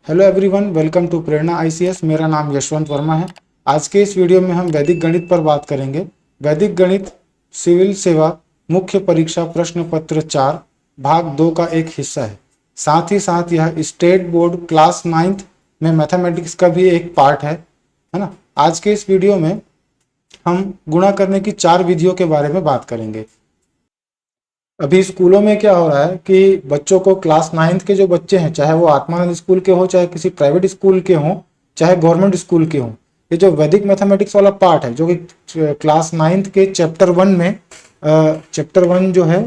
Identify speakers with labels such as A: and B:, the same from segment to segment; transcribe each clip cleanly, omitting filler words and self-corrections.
A: Hello everyone, welcome to Prerna ICS. मेरा नाम यशवंत वर्मा है। आज के इस वीडियो में हम वैदिक गणित पर बात करेंगे। वैदिक गणित सिविल सेवा मुख्य परीक्षा प्रश्न पत्र 4 भाग 2 का एक हिस्सा है। साथ ही साथ यह स्टेट बोर्ड क्लास 9th में मैथमेटिक्स का भी एक पार्ट है ना। आज के इस वीडियो में हम गुणा करने की 4 विधियों के बारे में बात करेंगे। अभी स्कूलों में क्या हो रहा है कि बच्चों को क्लास 9th के जो बच्चे हैं, चाहे वो आत्मानंद स्कूल के हों, चाहे किसी प्राइवेट स्कूल के हों, चाहे गवर्नमेंट स्कूल के हों, ये जो वैदिक मैथमेटिक्स वाला पार्ट है जो कि क्लास 9th के चैप्टर 1 में चैप्टर 1 जो है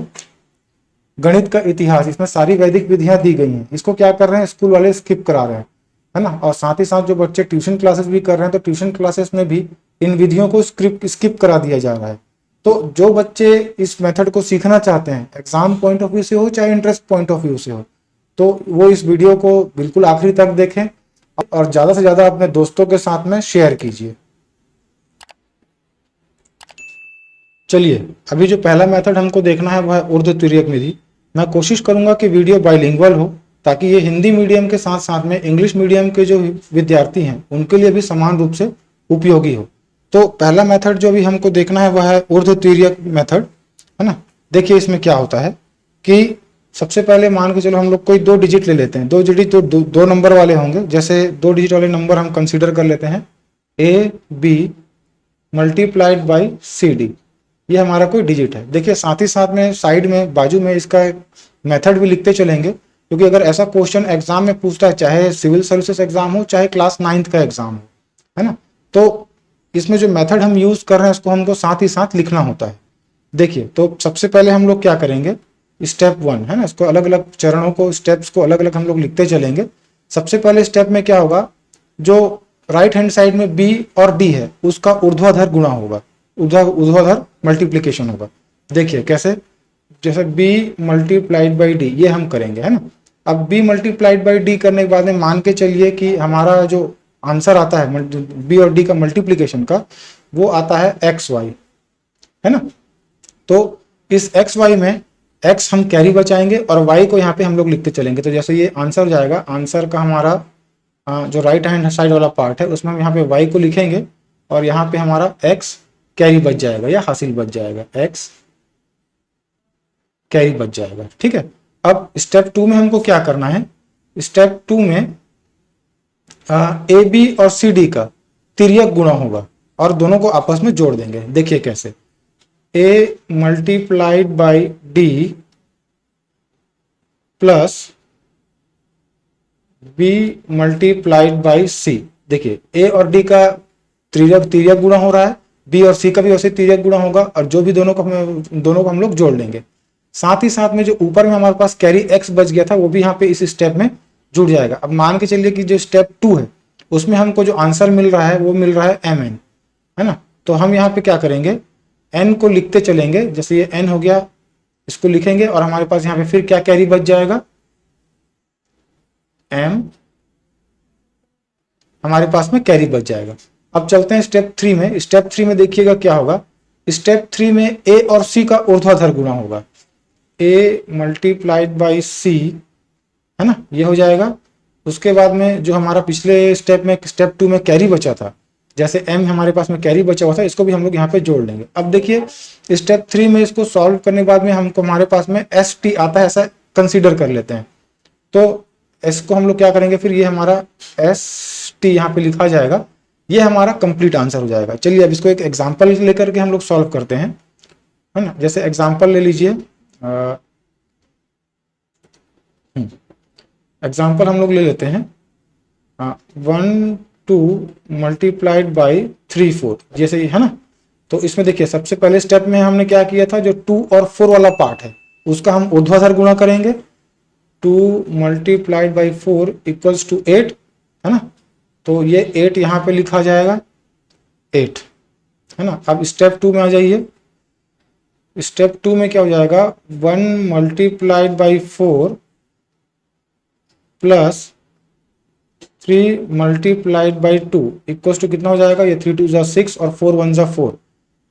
A: गणित का इतिहास, इसमें सारी वैदिक विधियां दी गई हैं। इसको क्या कर रहे हैं, स्कूल वाले स्किप करा रहे हैं, है ना। और साथ ही साथ जो बच्चे ट्यूशन क्लासेस भी कर रहे हैं, तो ट्यूशन क्लासेस में भी इन विधियों को स्किप करा दिया जा रहा है। तो जो बच्चे इस मेथड को सीखना चाहते हैं, एग्जाम पॉइंट ऑफ व्यू से हो चाहे इंटरेस्ट पॉइंट ऑफ व्यू से हो, तो वो इस वीडियो को बिल्कुल आखिरी तक देखें और ज़्यादा से ज़्यादा अपने दोस्तों के साथ में शेयर कीजिए। चलिए, अभी जो पहला मेथड हमको देखना है वह है ऊर्ध्वतिर्यक विधि। मैं कोशिश करूंगा कि वीडियो बाइलिंगुअल हो, ताकि ये हिंदी मीडियम के साथ साथ में इंग्लिश मीडियम के जो विद्यार्थी हैं उनके लिए भी समान रूप से उपयोगी हो। तो पहला मेथड जो भी हमको देखना है वह है ऊर्ध्वतिर्यक मेथड, है ना। देखिए इसमें क्या होता है कि सबसे पहले मान के चलो हम लोग कोई 2 डिजिट ले लेते हैं। 2 डिजिट तो दो नंबर वाले होंगे। जैसे 2 डिजिट वाले नंबर हम कंसीडर कर लेते हैं AB मल्टीप्लाइड बाई CD। ये हमारा कोई डिजिट है। देखिए साथ ही साथ में साइड में बाजू में इसका मेथड भी लिखते चलेंगे, क्योंकि अगर ऐसा क्वेश्चन एग्जाम में पूछता है, चाहे सिविल सर्विसेज एग्जाम हो चाहे क्लास 9th का एग्जाम हो, है ना, तो इसमें जो मेथड हम यूज कर रहे हैं उसको हमको साथ ही साथ लिखना होता है। देखिए, तो सबसे पहले हम लोग क्या करेंगे, स्टेप 1 है ना, इसको अलग अलग चरणों को, स्टेप्स को अलग अलग हम लोग लिखते चलेंगे। सबसे पहले स्टेप में क्या होगा, जो राइट हैंड साइड में B और D है उसका ऊर्ध्वाधर गुणा होगा, ऊर्ध्वाधर मल्टीप्लीकेशन होगा। देखिए कैसे, जैसे B मल्टीप्लाइड बाई D ये हम करेंगे, है ना। अब B मल्टीप्लाइड बाई D करने के बाद में मान के चलिए कि हमारा जो आंसर आता है B और D का मल्टीप्लीकेशन का, वो आता है XY, है ना। तो इस XY में X हम कैरी बचाएंगे और Y को यहाँ पे हम लोग लिखते चलेंगे। तो जैसे ये आंसर जाएगा, आंसर का हमारा जो राइट हैंड साइड वाला पार्ट है उसमें हम यहाँ पे Y को लिखेंगे और यहाँ पे हमारा X कैरी बच जाएगा या हासिल बच जाएगा, X कैरी बच जाएगा। ठीक है। अब स्टेप 2 में हमको क्या करना है, स्टेप 2 में AB और CD का तिर्यक गुणा होगा और दोनों को आपस में जोड़ देंगे। देखिए कैसे, A multiplied by D plus B multiplied by C। देखिए A और D का तिर्यक गुणा हो रहा है, B और C का भी वैसे तिर्यक गुणा होगा और जो भी दोनों को हम लोग जोड़ लेंगे। साथ ही साथ में जो ऊपर में हमारे पास कैरी X बच गया था वो भी यहाँ पे इस स्टेप में जुड़ जाएगा। अब मान के चलिए कि जो स्टेप 2 है उसमें हमको जो आंसर मिल रहा है वो मिल रहा है MN, है ना। तो हम यहाँ पे क्या करेंगे, N को लिखते चलेंगे। जैसे ये N हो गया, इसको लिखेंगे और हमारे पास यहाँ पे फिर क्या कैरी बच जाएगा, M हमारे पास में कैरी बच जाएगा। अब चलते हैं स्टेप 3 में। स्टेप 3 में देखिएगा क्या होगा, स्टेप 3 में A और C का ऊर्ध्वाधर गुणा होगा, A मल्टीप्लाइड बाई C, है ना, ये हो जाएगा। उसके बाद में जो हमारा पिछले स्टेप में स्टेप 2 में कैरी बचा था, जैसे M हमारे पास में कैरी बचा हुआ था, इसको भी हम लोग यहाँ पे जोड़ लेंगे। अब देखिए स्टेप 3 में इसको सॉल्व करने के बाद में हमको हमारे पास में ST आता है, ऐसा कंसीडर कर लेते हैं। तो इसको हम लोग क्या करेंगे, फिर ये हमारा ST यहाँ पे लिखा जाएगा, ये हमारा कंप्लीट आंसर हो जाएगा। चलिए अब इसको एक एग्जाम्पल लेकर के हम लोग सॉल्व करते हैं, है ना। जैसे एग्जाम्पल ले लीजिए, एग्जाम्पल हम लोग ले लेते हैं 1 2 मल्टीप्लाइड बाई 3 4, जैसे ये, है ना। तो इसमें देखिए सबसे पहले स्टेप में हमने क्या किया था, जो 2 और 4 वाला पार्ट है उसका हम ऊर्ध्वाधर गुणा करेंगे। 2 मल्टीप्लाइड बाई 4 इक्वल्स टू 8, है ना। तो ये 8 यहाँ पे लिखा जाएगा 8, है ना। अब स्टेप 2 में आ जाइए। स्टेप 2 में क्या हो जाएगा, 1 multiplied by 4 plus 3 multiplied by 2 equals to कितना हो जाएगा, ये 3 2 जा 6 और 4 1 जा 4,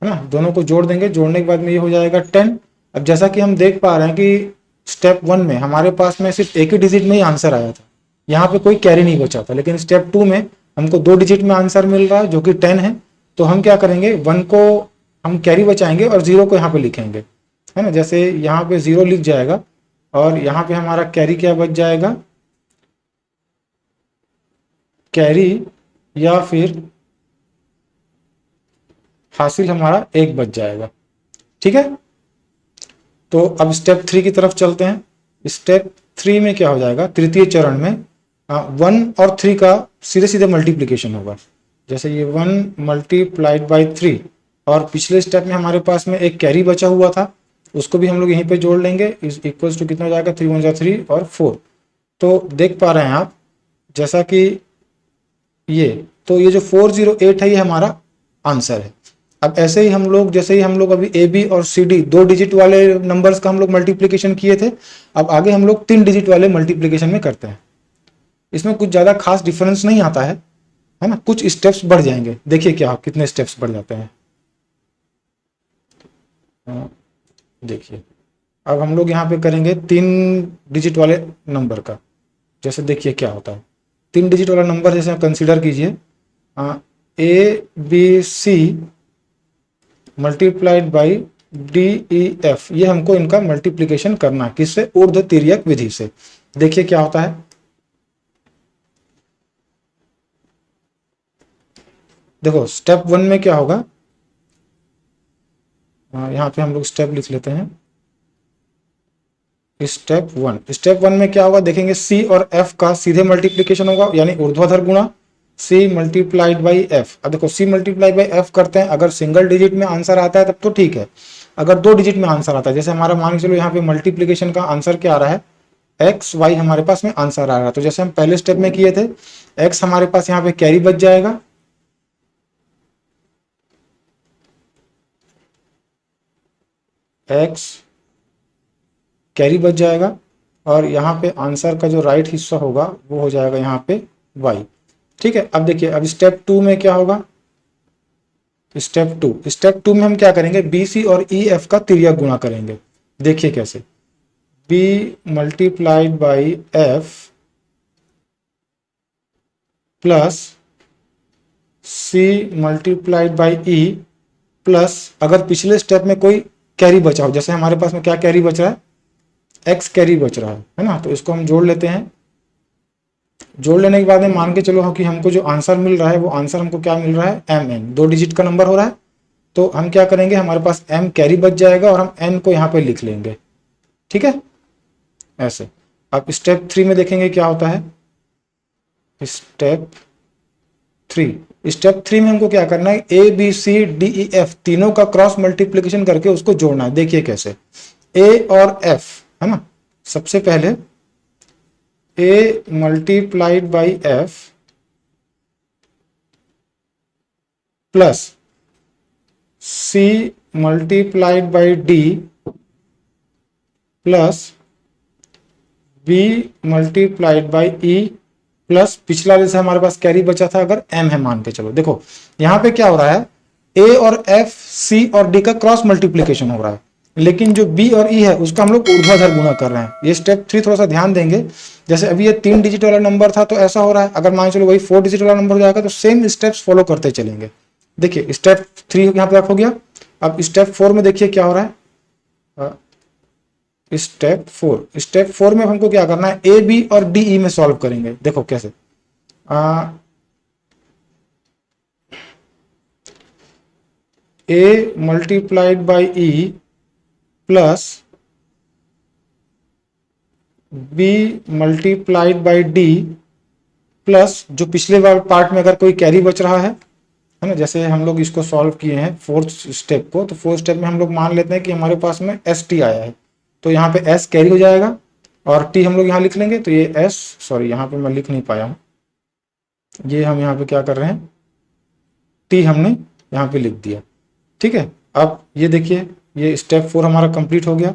A: है ना। दोनों को जोड़ देंगे, जोड़ने के बाद में ये हो जाएगा 10। अब जैसा कि हम देख पा रहे हैं कि स्टेप 1 में हमारे पास में सिर्फ एक ही डिजिट में ही आंसर आया था, यहाँ पे कोई कैरी नहीं बचा था, लेकिन स्टेप 2 में हमको 2 डिजिट में आंसर मिल रहा है जो कि 10 है। तो हम क्या करेंगे, 1 को हम कैरी बचाएंगे और 0 को यहाँ पे लिखेंगे, है ना। जैसे यहाँ पे 0 लिख जाएगा और यहाँ पे हमारा कैरी क्या बच जाएगा, कैरी या फिर हासिल हमारा 1 बच जाएगा। ठीक है, तो अब स्टेप 3 की तरफ चलते हैं। स्टेप 3 में क्या हो जाएगा, तृतीय चरण में 1 और 3 का सीधे सीधे मल्टीप्लीकेशन होगा। जैसे ये 1 मल्टीप्लाइड बाई 3, और पिछले स्टेप में हमारे पास में एक कैरी बचा हुआ था, उसको भी हम लोग यहीं पे जोड़ लेंगे। इज इक्वल्स टू कितना हो जाएगा, 3 1 3 और 4। तो देख पा रहे हैं आप, जैसा कि ये, तो ये जो 408 है ये हमारा आंसर है। अब ऐसे ही हम लोग, जैसे ही हम लोग अभी ए बी और सी डी 2 डिजिट वाले नंबर्स का हम लोग मल्टीप्लीकेशन किए थे, अब आगे हम लोग 3 डिजिट वाले मल्टीप्लीकेशन में करते हैं। इसमें कुछ ज़्यादा खास डिफरेंस नहीं आता है ना, कुछ स्टेप्स बढ़ जाएंगे। देखिए क्या कितने स्टेप्स बढ़ जाते हैं। देखिए अब हम लोग यहाँ पे करेंगे 3 डिजिट वाले नंबर का। जैसे देखिए क्या होता है, 3 डिजिट वाला नंबर जैसे कंसिडर कीजिए, A B C multiplied by D E F, ये हमको इनका मल्टीप्लीकेशन करना है, किससे, ऊर्ध्व तिर्यक विधि से। देखिए क्या होता है, देखो स्टेप 1 में क्या होगा, यहाँ पे हम लोग स्टेप लिख लेते हैं। स्टेप 1 में क्या होगा देखेंगे, सी और एफ का सीधे मल्टीप्लीकेशन होगा, यानी ऊर्ध्वाधर गुणा सी मल्टीप्लाइड बाई एफ। अब देखो सी मल्टीप्लाइड बाई एफ करते हैं, अगर सिंगल डिजिट में आंसर आता है तब तो ठीक है, अगर 2 डिजिट में आंसर आता है, जैसे हमारा मान के चलो यहाँ पे मल्टीप्लीकेशन का आंसर क्या आ रहा है, एक्स वाई हमारे पास में आंसर आ रहा है। तो जैसे हम पहले स्टेप में किए थे, एक्स हमारे पास यहाँ पे कैरी बच जाएगा, एक्स कैरी बच जाएगा, और यहाँ पे आंसर का जो राइट हिस्सा होगा वो हो जाएगा यहाँ पे वाई। ठीक है, अब देखिए अब स्टेप 2 में क्या होगा, स्टेप टू में हम क्या करेंगे, बी सी और ई एफ का तिर्यक गुणा करेंगे। देखिए कैसे, B multiplied by F plus C multiplied by E plus, अगर पिछले स्टेप में कोई कैरी बचा हो, जैसे हमारे पास में क्या कैरी बच रहा है, एक्स कैरी बच रहा है ना, तो इसको हम जोड़ लेते हैं। जोड़ लेने के बाद में मान के चलो कि हमको जो आंसर मिल रहा है वो आंसर हमको क्या मिल रहा है, एम एन, 2 डिजिट का नंबर हो रहा है। तो हम क्या करेंगे, हमारे पास एम कैरी बच जाएगा और हम एन को यहाँ पे लिख लेंगे। ठीक है, ऐसे। अब स्टेप 3 में देखेंगे क्या होता है, स्टेप थ्री में हमको क्या करना है, A B C D E F तीनों का क्रॉस मल्टीप्लीकेशन करके उसको जोड़ना है। देखिए कैसे, ए और एफ, है ना, सबसे पहले a multiplied by F plus C multiplied by d plus b multiplied by E plus पिछला जैसे हमारे पास कैरी बचा था अगर एम है मान के चलो। देखो यहां पे क्या हो रहा है, ए और एफ सी और डी का क्रॉस मल्टीप्लीकेशन हो रहा है, लेकिन जो बी और ई है उसका हम लोग ऊर्ध्वाधर गुणा कर रहे हैं। ये स्टेप 3 थोड़ा सा ध्यान देंगे, जैसे अभी ये 3 डिजिट वाला नंबर था तो ऐसा हो रहा है, अगर मान चलो वही 4 डिजिट वाला नंबर हो जाएगा तो सेम स्टेप्स फॉलो करते चलेंगे। देखिए स्टेप 3 यहाँ पे हो गया। अब स्टेप 4 में देखिए क्या हो रहा है, स्टेप 4 में हमको क्या करना है, ए बी और डी ई में सॉल्व करेंगे। देखो कैसे, a multiplied by E plus b multiplied by d plus जो पिछले वाले पार्ट में अगर कोई कैरी बच रहा है ना, जैसे हम लोग इसको सॉल्व किए हैं 4th स्टेप को, तो 4th स्टेप में हम लोग मान लेते हैं कि हमारे पास में एस टी आया है, तो यहाँ पे एस कैरी हो जाएगा और टी हम लोग यहाँ लिख लेंगे। तो ये एस, सॉरी यहाँ पे मैं लिख नहीं पाया हूँ, ये हम यहाँ पे क्या कर रहे हैं, टी हमने यहाँ पे लिख दिया। ठीक है, अब ये देखिए ये स्टेप 4 हमारा कंप्लीट हो गया।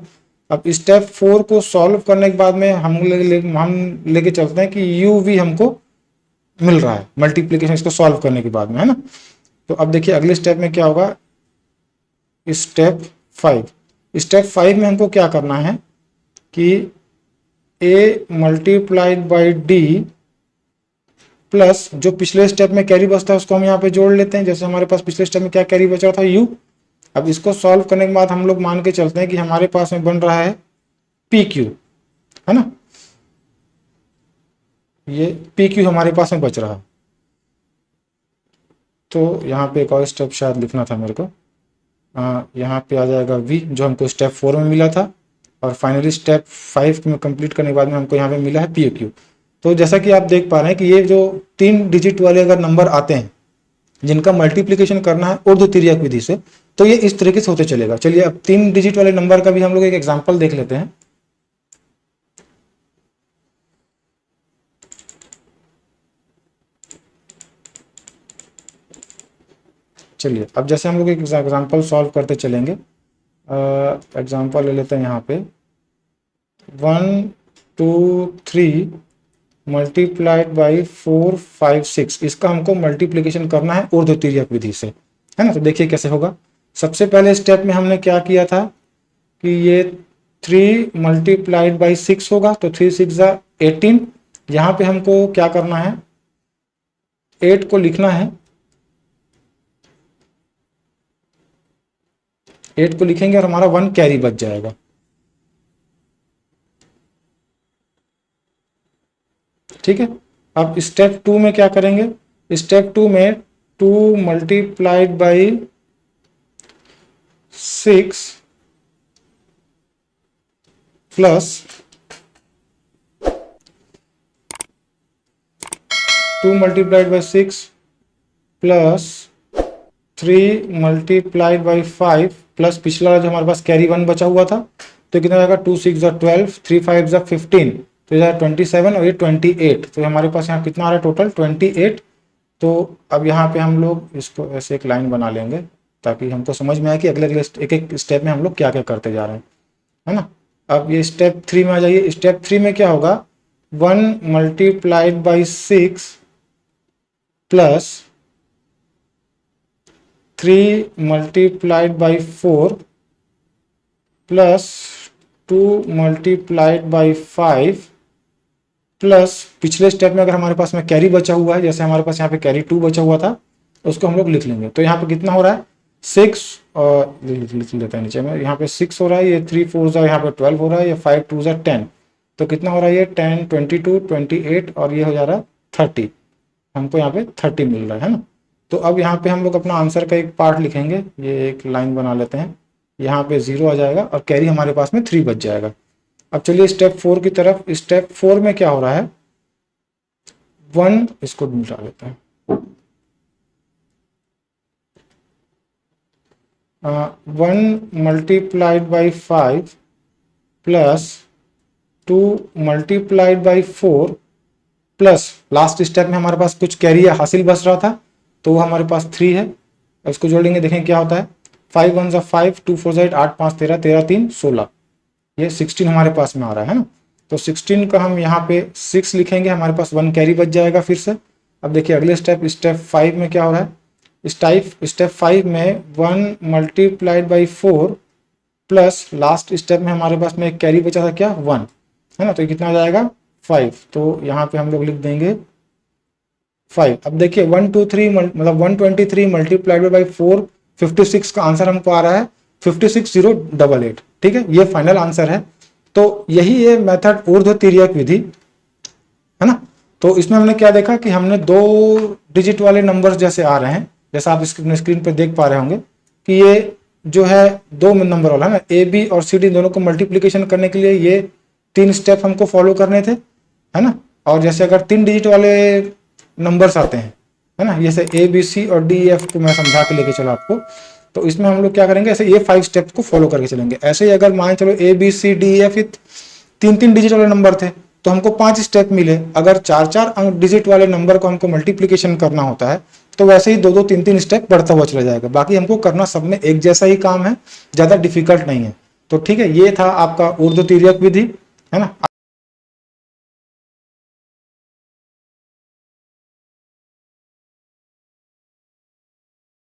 A: अब स्टेप 4 को सॉल्व करने के बाद में हम लेके चलते हैं कि यू वी हमको मिल रहा है मल्टीप्लीकेशन इसको सॉल्व करने के बाद में, है ना। तो अब देखिए अगले स्टेप में क्या होगा, स्टेप 5 में हमको क्या करना है कि ए मल्टीप्लाइड बाई डी प्लस जो पिछले स्टेप में कैरी बचता है उसको हम यहाँ पे जोड़ लेते हैं। जैसे हमारे पास पिछले स्टेप में क्या कैरी बचा था, u। अब इसको सॉल्व करने के बाद हम लोग मान के चलते हैं कि हमारे पास में बन रहा है पी क्यू, है ना, ये पी क्यू हमारे पास में बच रहा है। तो यहाँ पे एक और स्टेप शायद लिखना था मेरे को, यहाँ पे आ जाएगा v जो हमको स्टेप 4 में मिला था, और फाइनली स्टेप 5 में कंप्लीट करने के बाद में हमको यहाँ पे मिला है पी क्यू। तो जैसा कि आप देख पा रहे हैं कि ये जो 3 डिजिट वाले अगर नंबर आते हैं जिनका मल्टीप्लिकेशन करना है ऊर्ध्व तिर्यक विधि से, तो ये इस तरीके से होते चलेगा। चलिए अब 3 डिजिट वाले नंबर का भी हम लोग एक एग्जाम्पल देख लेते हैं। चलिए अब जैसे हम लोग एक एग्जाम्पल सॉल्व करते चलेंगे। एग्जाम्पल ले लेते हैं यहाँ पे 1 2 3 मल्टीप्लाइड बाई 4 5 6, इसका हमको मल्टीप्लिकेशन करना है ऊर्ध्व तिर्यक विधि से, है ना। तो देखिए कैसे होगा। सबसे पहले स्टेप में हमने क्या किया था कि ये 3 मल्टीप्लाइड बाई 6 होगा, तो 3 6 18। यहाँ पे हमको क्या करना है, 8 को लिखना है, 8 को लिखेंगे और हमारा 1 कैरी बच जाएगा। ठीक है। अब स्टेप 2 में क्या करेंगे, स्टेप 2 में 2 multiplied by 6 plus 2 multiplied by 6 plus 3 multiplied by 5 plus पिछला जो हमारे पास कैरी 1 बचा हुआ था, तो कितना जाएगा, 2 6 12, 3 5 15, तो ये 27 और ये 28। तो हमारे पास यहाँ कितना आ रहा है टोटल 28। तो अब यहाँ पे हम लोग इसको ऐसे एक लाइन बना लेंगे ताकि हमको समझ में आए कि अगले अगले एक एक स्टेप में हम लोग क्या क्या करते जा रहे हैं, है ना। अब ये स्टेप 3 में आ जाइए। स्टेप 3 में क्या होगा, 1 multiplied by 6 plus 3 multiplied by 4 plus 2 multiplied by 5 plus पिछले स्टेप में अगर हमारे पास में कैरी बचा हुआ है, जैसे हमारे पास यहाँ पे कैरी 2 बचा हुआ था, उसको हम लोग लिख लेंगे। तो यहाँ पे कितना हो रहा है 6, और लिख लेते हैं नीचे में, यहाँ पे 6 हो रहा है, ये 3 4 यहाँ पे 12 हो रहा है, ये 5 2 10, तो कितना हो रहा है ये 10 22 28 और ये हो जा रहा है 30। हमको यहाँ पे 30 मिल रहा है ना। तो अब यहाँ पे हम लोग अपना आंसर का एक पार्ट लिखेंगे, ये एक लाइन बना लेते हैं, यहाँ पे 0 आ जाएगा और कैरी हमारे पास में 3 बच जाएगा। अब चलिए स्टेप 4 की तरफ। स्टेप 4 में क्या हो रहा है, 1 इसको मिटा लेते हैं, 1 multiplied by 5 plus 2 multiplied by 4 plus last step में हमारे पास कुछ कैरी हासिल बच रहा था, तो वो हमारे पास 3 है। इसको जोड़ेंगे, देखें क्या होता है, 5 1 5, 2 4 8 5 13 13 3 16, ये 16 हमारे पास में आ रहा है ना। तो 16 का हम यहाँ पे 6 लिखेंगे, हमारे पास 1 कैरी बच जाएगा फिर से। अब देखिए अगले स्टेप, स्टेप 5 में क्या हो रहा है, स्टेप 5 में 1 multiplied by 4 plus last step में हमारे पास में एक कैरी बचा था क्या, 1, है ना। तो कितना आ जाएगा 5, तो यहाँ पे हम लोग लिख देंगे 5। अब देखिए 1 2 3 मतलब 123 मल्टीप्लाइड बाई 4 56 का आंसर हमको आ रहा है 56088। ठीक है, ये फाइनल आंसर है। तो यही ये मेथड ऊर्ध्व तिर्यक विधि, है ना। तो इसमें हमने क्या देखा कि हमने 2 डिजिट वाले नंबर्स जैसे आ रहे हैं, जैसा आप स्क्रीन पे देख पा रहे होंगे कि ये जो है 2 नंबर वाला है ना, ए बी और सी डी दोनों को मल्टीप्लिकेशन करने के लिए ये 3 स्टेप हमको फॉलो करने थे, है ना। और जैसे अगर 3 डिजिट वाले नंबर्स आते हैं, है ना, जैसे ए बी सी और डी एफ को मैं समझा के लेके चला आपको, तो इसमें हम लोग क्या करेंगे, ऐसे ये 5 स्टेप्स को फॉलो करके चलेंगे। ऐसे ही अगर मान चलो A B C D F 3 digit वाले नंबर थे तो हमको 5 स्टेप मिले। अगर 4 डिजिट वाले नंबर को हमको मल्टीप्लिकेशन करना होता है तो वैसे ही 2 3 स्टेप बढ़ता हुआ चला जाएगा। बाकी हमको करना सब में एक जैसा ही काम है, ज्यादा डिफिकल्ट नहीं है। तो ठीक है, ये था आपका ऊर्ध्व तिर्यक विधि, है ना।